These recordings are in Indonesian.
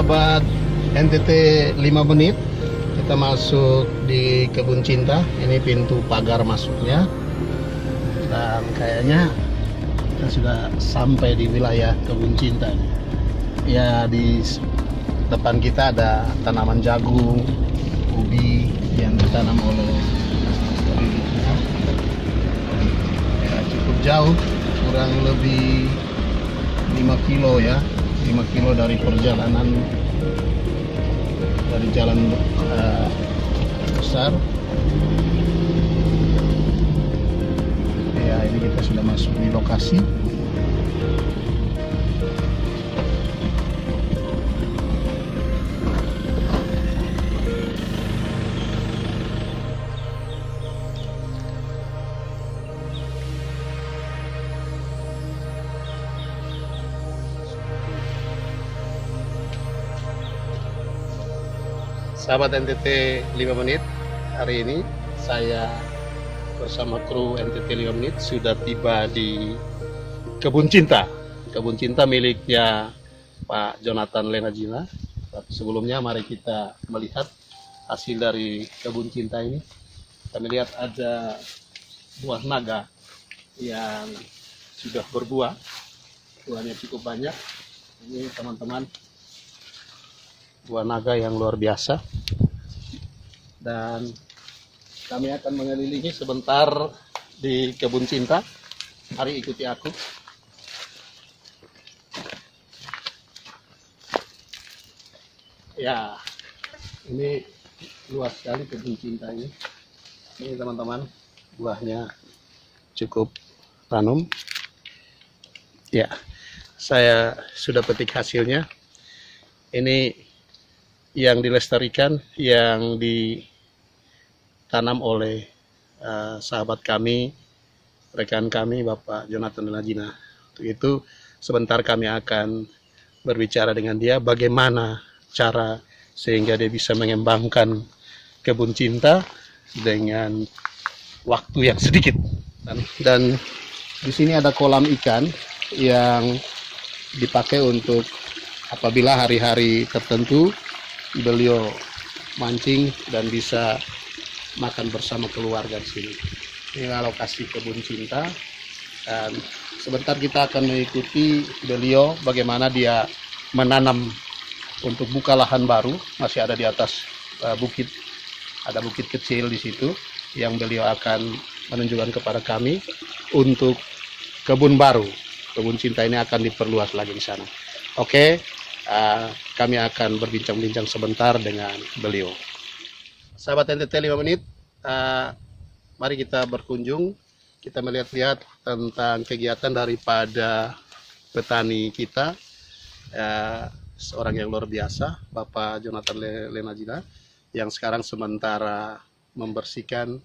sahabat NTT 5 menit kita masuk di kebun cinta. Ini pintu pagar masuknya, dan kayaknya kita sudah sampai di wilayah kebun cinta. Ya, di depan kita ada tanaman jagung, ubi yang ditanam oleh ya, cukup jauh, kurang lebih 5 kilo ya, 5 kilo dari perjalanan dari jalan besar. Ya, ini kita sudah masuk di lokasi. Sahabat NTT 5 menit, hari ini saya bersama kru NTT 5 menit sudah tiba di kebun cinta. Kebun cinta miliknya Pak Jonathan Lenajina. Tapi sebelumnya mari kita melihat hasil dari kebun cinta ini. Kami lihat ada buah naga yang sudah berbuah. Buahnya cukup banyak. Ini teman-teman, buah naga yang luar biasa. Dan kami akan mengelilingi sebentar di kebun cinta. Mari ikuti aku. Ya, ini luas sekali kebun cinta ini. Ini teman-teman, buahnya cukup ranum. Ya, saya sudah petik hasilnya. Ini yang dilestarikan, yang ditanam oleh sahabat kami, rekan kami, Bapak Jonathan Lenajina. Untuk itu sebentar kami akan berbicara dengan dia bagaimana cara sehingga dia bisa mengembangkan kebun cinta dengan waktu yang sedikit. Dan di sini ada kolam ikan yang dipakai untuk apabila hari-hari tertentu beliau mancing dan bisa makan bersama keluarga di sini. Inilah lokasi kebun cinta, dan sebentar kita akan mengikuti beliau bagaimana dia menanam untuk buka lahan baru. Masih ada di atas bukit, ada bukit kecil di situ yang beliau akan menunjukkan kepada kami untuk kebun baru. Kebun cinta ini akan diperluas lagi di sana. Oke. Kami akan berbincang-bincang sebentar dengan beliau. Sahabat NTT 5 menit, mari kita berkunjung, kita melihat-lihat tentang kegiatan daripada petani kita, seorang yang luar biasa, Bapak Jonathan Lenajina, yang sekarang sementara membersihkan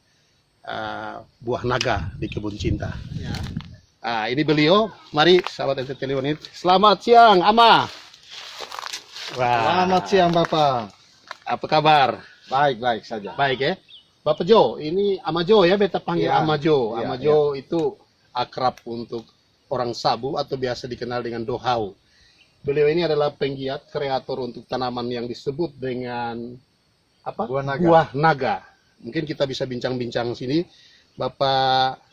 buah naga di kebun cinta. Ya. Ini beliau, mari sahabat NTT 5 menit. Selamat siang, Ama. Wah. Selamat siang Bapak. Apa kabar? Baik saja. Baik ya. Bapak Jo, ini Ama Jo ya, beta panggil ya, Ama Jo. Ya, Ama Jo itu akrab untuk orang Sabu atau biasa dikenal dengan Dohau. Beliau ini adalah penggiat kreator untuk tanaman yang disebut dengan apa? Buah naga. Mungkin kita bisa bincang-bincang sini. Bapak,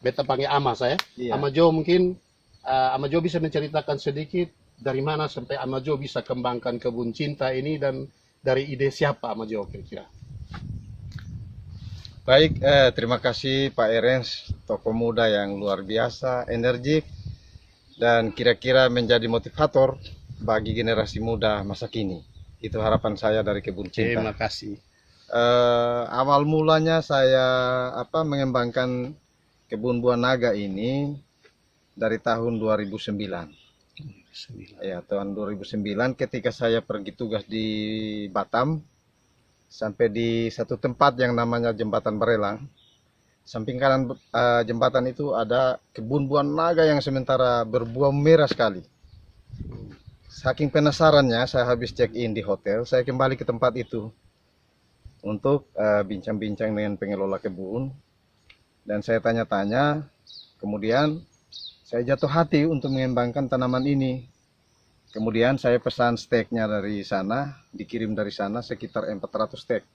beta panggil Ama saya. Ya. Ama Jo, mungkin Ama Jo bisa menceritakan sedikit dari mana sampai Ama Jo bisa kembangkan kebun cinta ini, dan dari ide siapa Ama Jo kira-kira? Baik, terima kasih Pak Erens, tokoh muda yang luar biasa, energik, dan kira-kira menjadi motivator bagi generasi muda masa kini. Itu harapan saya dari kebun cinta. Terima kasih. Awal mulanya saya mengembangkan kebun buah naga ini dari tahun 2009. Ya, tahun 2009 ketika saya pergi tugas di Batam, sampai di satu tempat yang namanya Jembatan Barelang. Samping kanan jembatan itu ada kebun buah naga yang sementara berbuah merah sekali. Saking penasarannya, saya habis check-in di hotel, saya kembali ke tempat itu untuk bincang-bincang dengan pengelola kebun. Dan saya tanya-tanya, kemudian saya jatuh hati untuk mengembangkan tanaman ini. Kemudian saya pesan steknya dari sana, dikirim dari sana sekitar 400 stek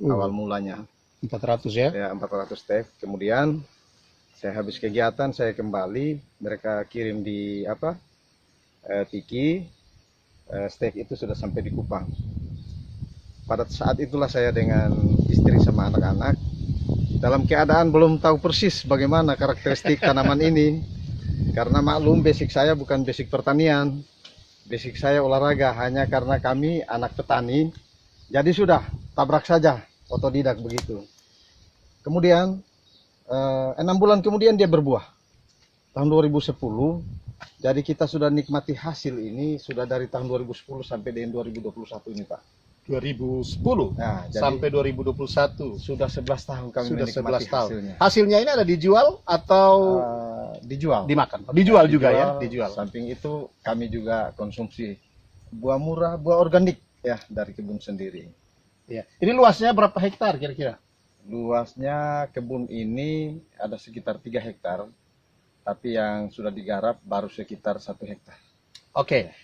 awal mulanya. 400 ya? Ya, 400 stek. Kemudian saya habis kegiatan, saya kembali, mereka kirim di Tiki, stek itu sudah sampai di Kupang. Pada saat itulah saya dengan istri sama anak-anak dalam keadaan belum tahu persis bagaimana karakteristik tanaman ini, karena maklum basic saya bukan basic pertanian, basic saya olahraga, hanya karena kami anak petani, jadi sudah tabrak saja, otodidak begitu. Kemudian 6 bulan kemudian dia berbuah tahun 2010. Jadi kita sudah nikmati hasil ini sudah dari tahun 2010 sampai dengan 2021 ini, Pak. 2010 Nah, jadi sampai 2021 sudah 11 tahun kami sudah menikmati 11 tahun. hasilnya. Hasilnya ini ada dijual atau Dijual. dimakan? Dijual juga ya, dijual. Samping itu kami juga konsumsi buah murah, buah organik ya dari kebun sendiri. Ya. Ini luasnya berapa hektar kira-kira? Luasnya kebun ini ada sekitar 3 hektar, tapi yang sudah digarap baru sekitar 1 hektar. Oke,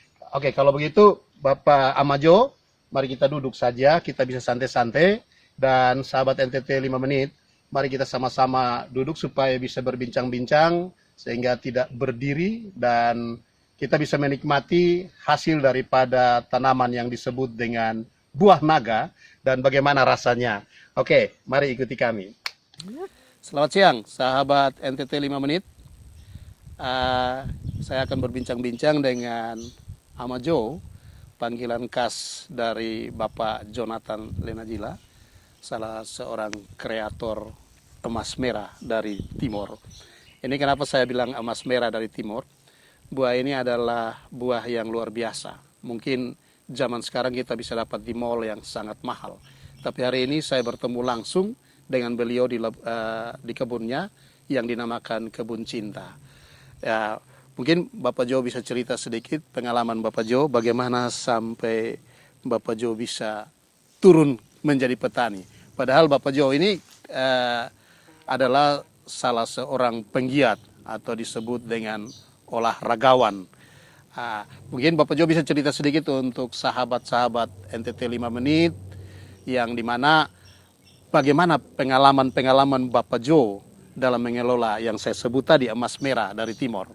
kalau begitu Bapak Amajo, mari kita duduk saja, kita bisa santai-santai, dan sahabat NTT 5 menit, mari kita sama-sama duduk supaya bisa berbincang-bincang, sehingga tidak berdiri, dan kita bisa menikmati hasil daripada tanaman yang disebut dengan buah naga, dan bagaimana rasanya. Oke, mari ikuti kami. Selamat siang, sahabat NTT 5 menit. Saya akan berbincang-bincang dengan Amajo, panggilan khas dari Bapak Jonathan Lenajila, salah seorang kreator emas merah dari Timor. Ini kenapa saya bilang emas merah dari Timor? Buah ini adalah buah yang luar biasa. Mungkin zaman sekarang kita bisa dapat di mall yang sangat mahal. Tapi hari ini saya bertemu langsung dengan beliau di kebunnya yang dinamakan Kebun Cinta. Ya, mungkin Bapak Jo bisa cerita sedikit pengalaman Bapak Jo, bagaimana sampai Bapak Jo bisa turun menjadi petani. Padahal Bapak Jo ini adalah salah seorang penggiat atau disebut dengan olahragawan. Mungkin Bapak Jo bisa cerita sedikit untuk sahabat-sahabat NTT 5 menit, yang dimana bagaimana pengalaman Bapak Jo dalam mengelola yang saya sebut tadi emas merah dari Timor.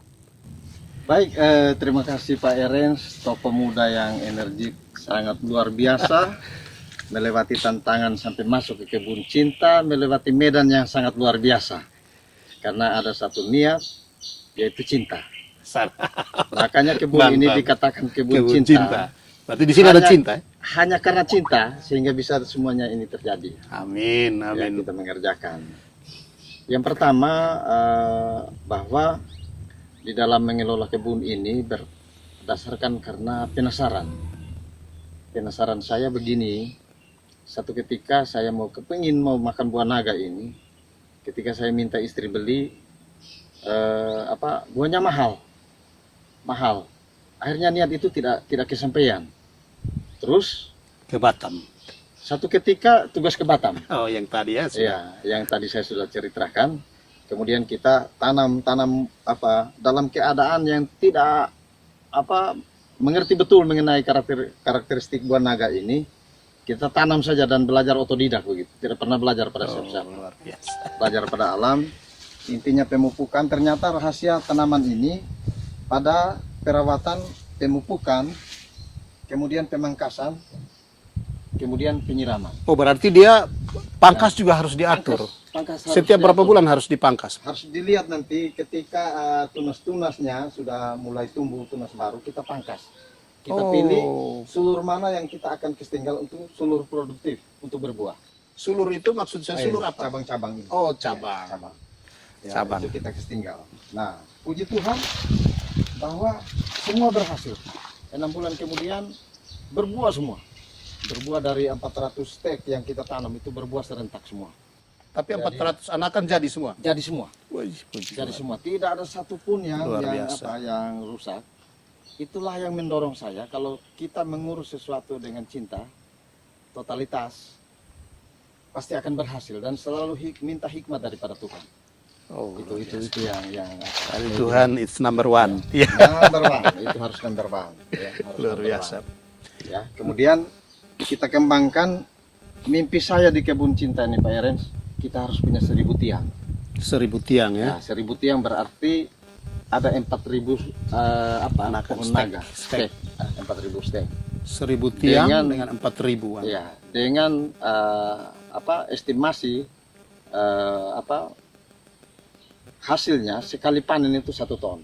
Baik, terima kasih Pak Erens, tokoh muda yang energik, sangat luar biasa, melewati tantangan sampai masuk ke Kebun Cinta, melewati medan yang sangat luar biasa, karena ada satu niat, yaitu cinta. Makanya kebun ini dikatakan kebun cinta. Berarti di sini ada cinta. Hanya karena cinta sehingga bisa semuanya ini terjadi. Amin, amin. Yang kita mengerjakan. Yang pertama bahwa di dalam mengelola kebun ini berdasarkan karena penasaran. Penasaran saya begini. Satu ketika saya kepingin mau makan buah naga ini. Ketika saya minta istri beli, buahnya mahal. Akhirnya niat itu tidak kesampaian. Terus ke Batam. Satu ketika tugas ke Batam. Oh, yang tadi ya? Iya, yang tadi saya sudah ceritakan. Kemudian kita tanam dalam keadaan yang tidak mengerti betul mengenai karakteristik buah naga ini. Kita tanam saja dan belajar otodidak begitu. Tidak pernah belajar pada siapa-siapa. Belajar pada alam. Intinya pemupukan. Ternyata rahasia tanaman ini pada perawatan, pemupukan, kemudian pemangkasan, kemudian penyiraman. Oh, berarti dia pangkas juga harus diatur. Pangkas setiap berapa bulan harus dipangkas? Harus dilihat nanti ketika tunas-tunasnya sudah mulai tumbuh tunas baru, kita pangkas. Kita pilih sulur mana yang kita akan ketinggal untuk sulur produktif untuk berbuah. Sulur itu maksud saya sulur apa? Cabang-cabang ini. Oh, cabang. Ya, cabang. Itu kita ketinggal. Nah, puji Tuhan bahwa semua berhasil. 6 bulan kemudian berbuah semua. Berbuah dari 400 stek yang kita tanam itu berbuah serentak semua. Tapi 400 anakan jadi semua? Jadi semua. Jadi semua. Tidak ada satupun yang rusak. Itulah yang mendorong saya kalau kita mengurus sesuatu dengan cinta, totalitas, pasti akan berhasil dan selalu minta hikmat daripada Tuhan. Oh, Itu yang Dari Tuhan it's number one. Ya. number one. Itu harus number one. Ya, harus Luar number biasa. one. Ya, kemudian kita kembangkan mimpi saya di kebun cinta ini Pak Erens, kita harus punya 1000 tiang. 1000 tiang ya. Nah, 1000 tiang berarti ada 4000 Anak pohon stek. naga, stek. 4000 stek. 1000 tiang Dengan- dengan 4000-an. Ya, dengan estimasi hasilnya sekali panen itu 1 ton.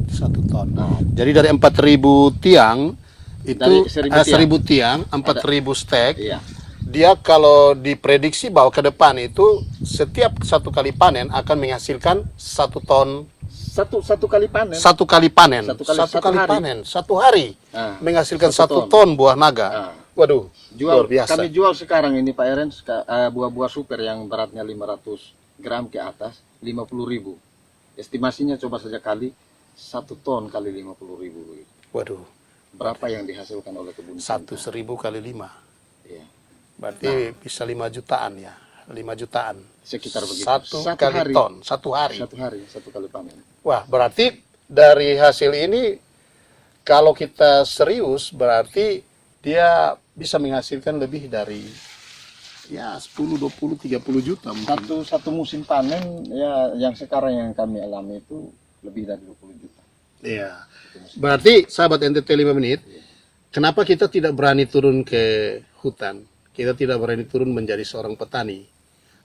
1 ton. Nah, Jadi dari 4000 tiang itu Dari 1000 1000 tiang, 4000 stek. iya. Dia kalau diprediksi bahwa ke depan itu setiap 1 kali panen akan menghasilkan 1 ton. Satu kali panen. 1 kali panen. Satu 1 kali kali hari. panen. 1 hari Nah, menghasilkan 1 1 ton buah naga. Nah, Waduh, luar biasa. kami jual sekarang ini Pak Erens buah-buah super yang beratnya 500 gram ke atas 50.000. Estimasinya coba saja kali 1 ton kali 50.000. Waduh, Berapa yang dihasilkan oleh kebun cinta? 1000 kali 5. Iya, Berarti bisa 5 jutaan ya. 5 jutaan. sekitar begitu. 1 Satu kali hari. ton, 1 hari. 1 hari, 1 kali panen. Wah, berarti dari hasil ini kalau kita serius berarti dia bisa menghasilkan lebih dari ya 10, 20, 30 juta mungkin. Satu musim panen ya yang sekarang yang kami alami itu lebih dari 20 juta. Iya. Berarti sahabat NTT 5 menit, kenapa kita tidak berani turun ke hutan? Kita tidak berani turun menjadi seorang petani.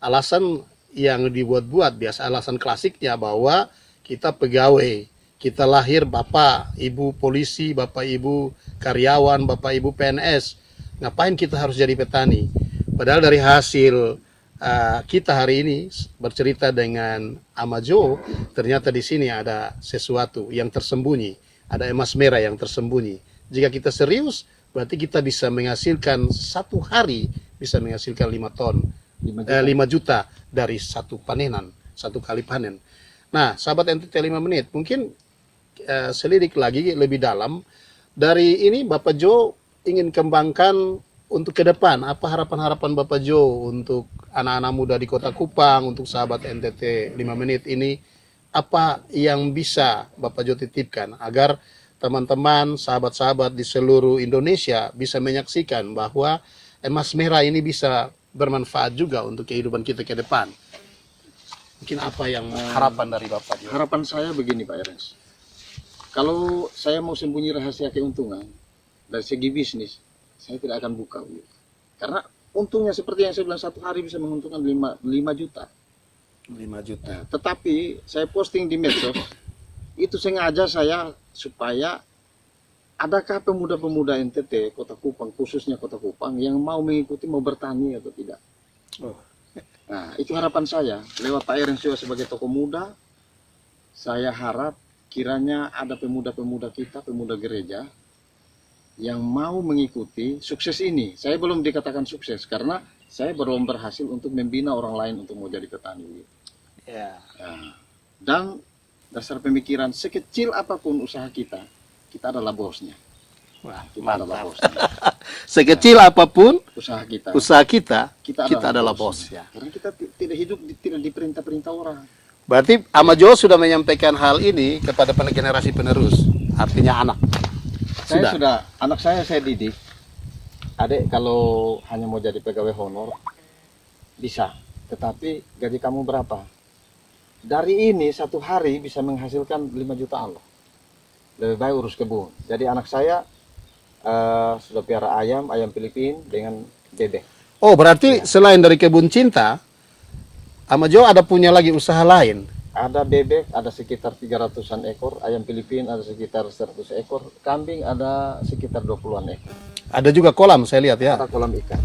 Alasan yang dibuat-buat biasa alasan klasiknya bahwa kita pegawai, kita lahir bapak, ibu polisi, bapak ibu karyawan, bapak ibu PNS. Ngapain kita harus jadi petani? Padahal dari hasil kita hari ini bercerita dengan Amajo, ternyata di sini ada sesuatu yang tersembunyi, ada emas merah yang tersembunyi. Jika kita serius, berarti kita bisa menghasilkan 1 hari bisa menghasilkan 5 ton, 5 juta dari 1 panenan, 1 kali panen. Nah, sahabat NTT 5 menit, mungkin selidik lagi lebih dalam dari ini Bapak Jo ingin kembangkan untuk ke depan. Apa harapan-harapan Bapak Jo untuk anak-anak muda di Kota Kupang, untuk sahabat NTT 5 menit ini, apa yang bisa Bapak Jo titipkan agar teman-teman, sahabat-sahabat di seluruh Indonesia bisa menyaksikan bahwa emas merah ini bisa bermanfaat juga untuk kehidupan kita ke depan. Mungkin apa yang harapan dari Bapak Jo? Harapan saya begini Pak Erens. Kalau saya mau sembunyi rahasia keuntungan dari segi bisnis, saya tidak akan buka. Karena untungnya seperti yang saya bilang 1 hari bisa menguntungkan 5 juta. 5 juta. Nah, tetapi saya posting di medsos, itu sengaja saya supaya adakah pemuda-pemuda NTT Kota Kupang, khususnya Kota Kupang yang mau mengikuti, mau bertani atau tidak. Oh. Nah, itu harapan saya. Lewat Pak Erens juga sebagai tokoh muda, saya harap kiranya ada pemuda-pemuda kita, pemuda gereja, yang mau mengikuti sukses ini. Saya belum dikatakan sukses, karena saya belum berhasil untuk membina orang lain untuk mau jadi petani. Ya. Nah, dan dasar pemikiran, sekecil apapun usaha kita adalah bosnya. Wah, Kita adalah mantap. bosnya. Sekecil apapun Usaha kita. usaha kita, Kita adalah bosnya. bosnya. Karena kita tidak hidup tidak diperintah-perintah orang. Berarti Amajo sudah menyampaikan hal ini kepada generasi penerus, artinya anak. Anak saya didik. Adik kalau hanya mau jadi pegawai honor bisa, tetapi gaji kamu berapa? Dari ini 1 hari bisa menghasilkan 5 juta Allah. Lebih baik urus kebun. Jadi anak saya sudah piara ayam Filipina dengan bebek. Oh, berarti selain dari kebun cinta, Amajo ada punya lagi usaha lain. Ada bebek, ada sekitar 300-an ekor, ayam Filipina ada sekitar 100 ekor, kambing ada sekitar 20-an ekor. Ada juga kolam saya lihat ya. Ada kolam ikan.